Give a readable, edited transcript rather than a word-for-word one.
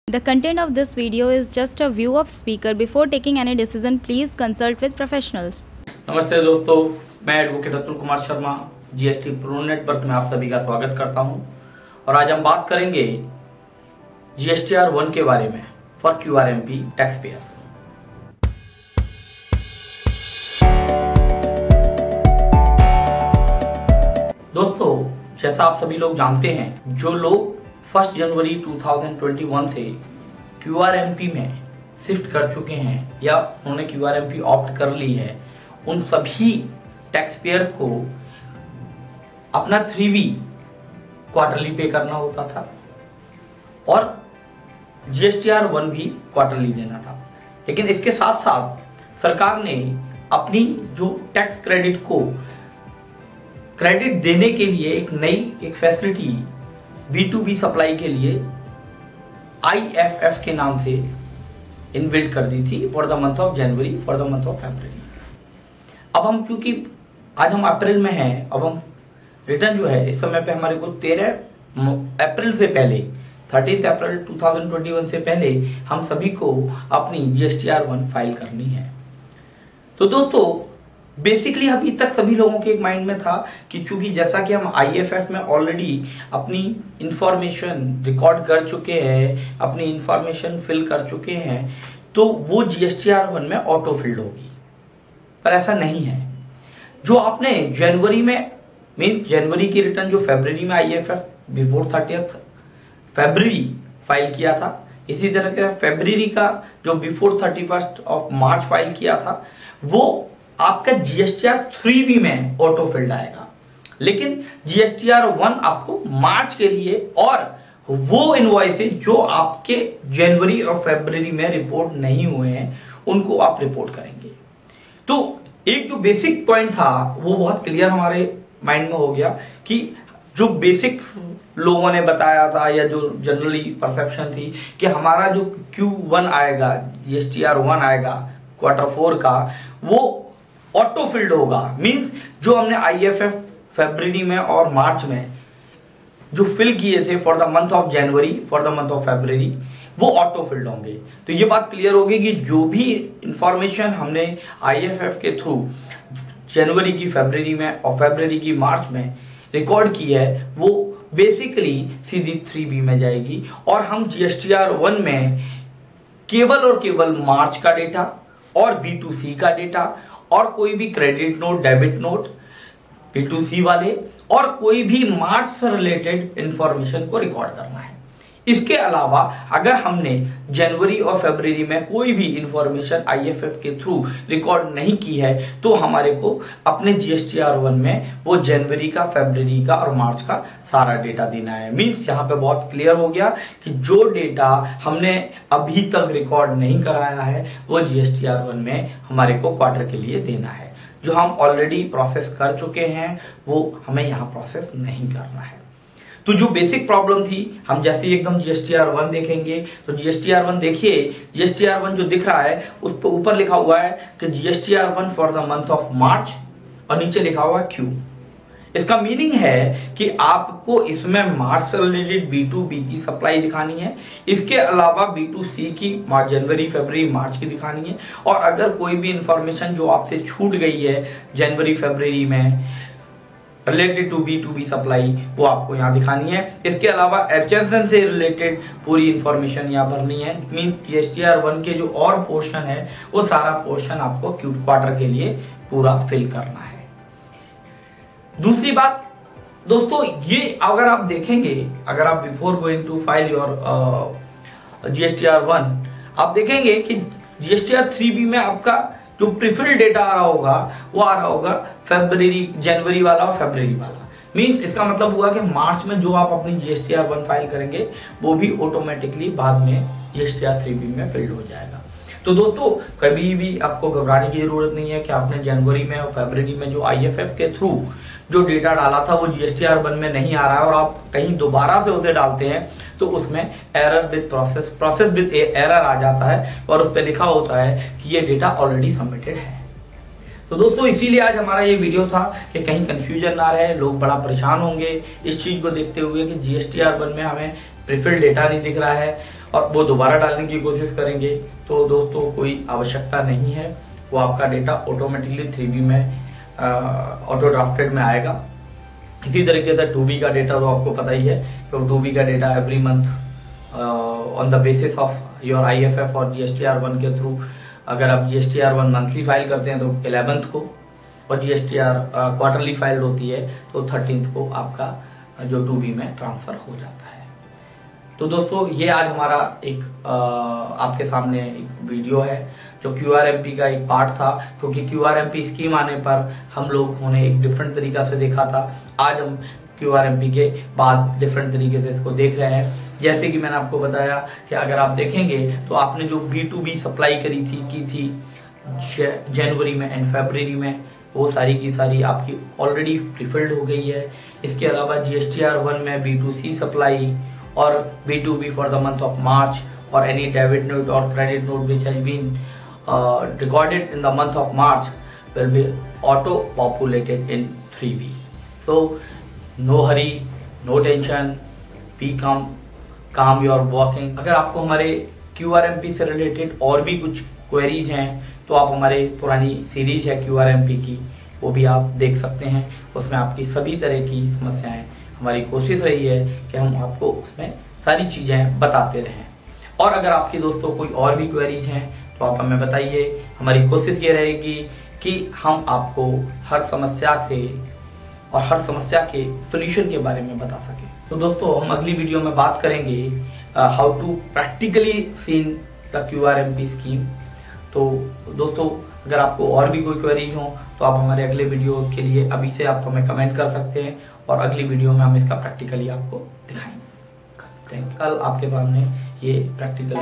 The content of this video is just a view of speaker. Before taking any decision, please consult with professionals. नमस्ते दोस्तों, मैं advocate Atul Kumar Sharma GST pro network में आप सभी का स्वागत करता हूं और आज हम बात करेंगे जीएसटीआर 1 के बारे में फॉर क्यूआरएमपी टैक्स पेयर्स। दोस्तों, जैसा आप सभी लोग जानते हैं, जो लोग 1 जनवरी 2021 से क्यूआरएमपी में शिफ्ट कर चुके हैं या उन्होंने क्यूआरएमपी ऑप्ट कर ली है, उन सभी टैक्स पेयर्स को अपना 3B क्वार्टरली पे करना होता था और जीएसटीआर 1 भी क्वार्टरली देना था। लेकिन इसके साथ साथ सरकार ने अपनी जो टैक्स क्रेडिट को क्रेडिट देने के लिए एक फैसिलिटी B2B सप्लाई के लिए IFF के नाम से इनबिल्ट कर दी थी for the month of January, for the month of February. अब हम चूंकि आज हम अप्रैल में हैं, अब हम रिटर्न जो है इस समय पे हमारे को 13 अप्रैल से पहले 30 अप्रैल 2021 से पहले हम सभी को अपनी जीएसटीआर 1 फाइल करनी है। तो दोस्तों, बेसिकली अभी तक सभी लोगों के एक माइंड में था कि चूंकि जैसा कि हम IFF में ऑलरेडी अपनी इंफॉर्मेशन रिकॉर्ड कर चुके हैं, अपनी इंफॉर्मेशन फिल कर चुके हैं, तो वो जीएसटीआर 1 में ऑटो फिल्ड होगी। पर ऐसा नहीं है। जो आपने जनवरी में जनवरी की रिटर्न जो फरवरी में IFF बिफोर 30 फरवरी फाइल किया था, इसी तरह के फरवरी का जो बिफोर 31 ऑफ मार्च फाइल किया था, वो आपका जीएसटीआर 3B में ऑटो फिल्ड आएगा। लेकिन जीएसटीआर 1 आपको मार्च के लिए और वो इनवॉइसेस जो आपके जनवरी और फरवरी में रिपोर्ट नहीं हुए हैं उनको आप रिपोर्ट करेंगे। तो एक जो बेसिक पॉइंट था वो बहुत क्लियर हमारे माइंड में हो गया कि जो बेसिक लोगों ने बताया था या जो जनरली परसेप्शन थी कि हमारा जो Q1 आएगा, जीएसटीआर 1 आएगा क्वार्टर 4 का, वो ऑटो फिल्ड होगा। मींस जो हमने IFF फरवरी में और मार्च में जो फिल किए थे for the month of January, for the month of February, वो ऑटो फिल्ड होंगे। तो ये बात क्लियर होगी कि जो भी इंफॉर्मेशन हमने IFF के थ्रू जनवरी की फरवरी में और फरवरी की मार्च में रिकॉर्ड की है, वो बेसिकली सीधी 3B में जाएगी और हम जीएसटीआर 1 में केवल और केवल मार्च का डेटा और B2C का डेटा और कोई भी credit note, debit note B2C वाले और कोई भी मार्च से रिलेटेड इंफॉर्मेशन को रिकॉर्ड करना है। इसके अलावा अगर हमने जनवरी और फरवरी में कोई भी इंफॉर्मेशन IFF के थ्रू रिकॉर्ड नहीं की है, तो हमारे को अपने जीएसटीआर 1 में वो जनवरी का, फरवरी का और मार्च का सारा डेटा देना है। मींस यहाँ पे बहुत क्लियर हो गया कि जो डेटा हमने अभी तक रिकॉर्ड नहीं कराया है वो जीएसटीआर 1 में हमारे को क्वार्टर के लिए देना है। जो हम ऑलरेडी प्रोसेस कर चुके हैं वो हमें यहाँ प्रोसेस नहीं करना है। तो जो बेसिक प्रॉब्लम थी, हम जैसे ही एकदम जीएसटीआर 1 देखेंगे तो जीएसटीआर 1 देखिए, जीएसटीआर 1 जो दिख रहा है उस पर ऊपर लिखा हुआ है कि GSTR 1 for the month of March और नीचे लिखा हुआ है Q। इसका मीनिंग है कि आपको इसमें मार्च से रिलेटेड B2B की सप्लाई दिखानी है, इसके अलावा B2C की जनवरी, फरवरी, मार्च की दिखानी है, और अगर कोई भी इंफॉर्मेशन जो आपसे छूट गई है जनवरी, फरवरी में रिलेटेड टू B2B सप्लाई, वो आपको यहाँ दिखानी है। इसके अलावा HSN से रिलेटेड पूरी इंफॉर्मेशन यहाँ भरनी है। मींस जीएसटीआर 1 के जो और पोर्शन है वो सारा पोर्शन आपको क्वार्टर के लिए पूरा फिल करना है। दूसरी बात दोस्तों, ये अगर आप देखेंगे, अगर आप before going to file your GSTR 1 आप देखेंगे कि जीएसटीआर 3B में आपका जो प्रीफिल्ड डेटा आ रहा होगा वो आ रहा होगा फरवरी, जनवरी वाला और फरवरी वाला। मींस इसका मतलब हुआ कि मार्च में जो आप अपनी जीएसटीआर 1 फाइल करेंगे वो भी ऑटोमेटिकली बाद में जीएसटीआर 3B में फिल्ड हो जाएगा। तो दोस्तों, कभी भी आपको घबराने की जरूरत नहीं है कि आपने जनवरी में और फरवरी में जो IFF के थ्रू जो डेटा डाला था वो जीएसटीआर 1 में नहीं आ रहा है और आप कहीं दोबारा से उसे डालते हैं तो उसमें error with process with error आ जाता है और उस पर लिखा होता है कि ये डेटा ऑलरेडी सबमिटेड है। तो दोस्तों इसीलिए आज हमारा ये वीडियो था कि कहीं कंफ्यूजन ना रहे, लोग बड़ा परेशान होंगे इस चीज को देखते हुए कि जीएसटीआर 1 में हमें प्रीफिल्ड डेटा नहीं दिख रहा है और वो दोबारा डालने की कोशिश करेंगे तो दोस्तों कोई आवश्यकता नहीं है, वो आपका डेटा ऑटोमेटिकली 3B में ऑटो ड्राफ्टेड में आएगा। इसी तरीके से 2B का डेटा तो आपको पता ही है, तो 2B का data every month on the basis of your IFF और GSTR1 के थ्रू, अगर आप GSTR1 मंथली फाइल करते हैं तो 11th को, और GSTR क्वार्टरली फाइल्ड होती है तो 13th को आपका जो 2B में ट्रांसफर हो जाता है। तो दोस्तों ये आज हमारा एक आपके सामने एक वीडियो है जो QRMP का एक पार्ट था, क्योंकि QRMP स्कीम आने पर हम लोगों ने एक डिफरेंट तरीका से देखा था। आज हम QRMP के बाद डिफरेंट तरीके से इसको देख रहे हैं। जैसे कि मैंने आपको बताया कि अगर आप देखेंगे तो आपने जो B2B सप्लाई की थी जनवरी में एंड फरवरी में, वो सारी की सारी आपकी ऑलरेडी प्रीफिल्ड हो गई है। इसके अलावा GSTR1 में B2C सप्लाई और B2B for the month of March और एनी डेबिट नोट और credit note which has been recorded in the month of March will be auto populated in 3B. So no hurry, no tension, be calm you are working. अगर आपको हमारे QRMP से related और भी कुछ queries हैं तो आप हमारे पुरानी सीरीज है QRMP की, वो भी आप देख सकते हैं। उसमें आपकी सभी तरह की समस्याएं, हमारी कोशिश रही है कि हम आपको उसमें सारी चीजें बताते रहें। और अगर आपकी दोस्तों कोई और भी क्वेरीज हैं तो आप हमें बताइए। हमारी कोशिश ये रहेगी कि हम आपको हर समस्या से और हर समस्या के सोल्यूशन के बारे में बता सकें। तो दोस्तों हम अगली वीडियो में बात करेंगे how to practically seen the QRMP scheme. तो दोस्तों अगर आपको और भी कोई क्वेरीज हो तो आप हमारे अगले वीडियो के लिए अभी से आप हमें कमेंट कर सकते हैं और अगली वीडियो में हम इसका प्रैक्टिकली आपको दिखाएंगे। कल आपके सामने ये प्रैक्टिकल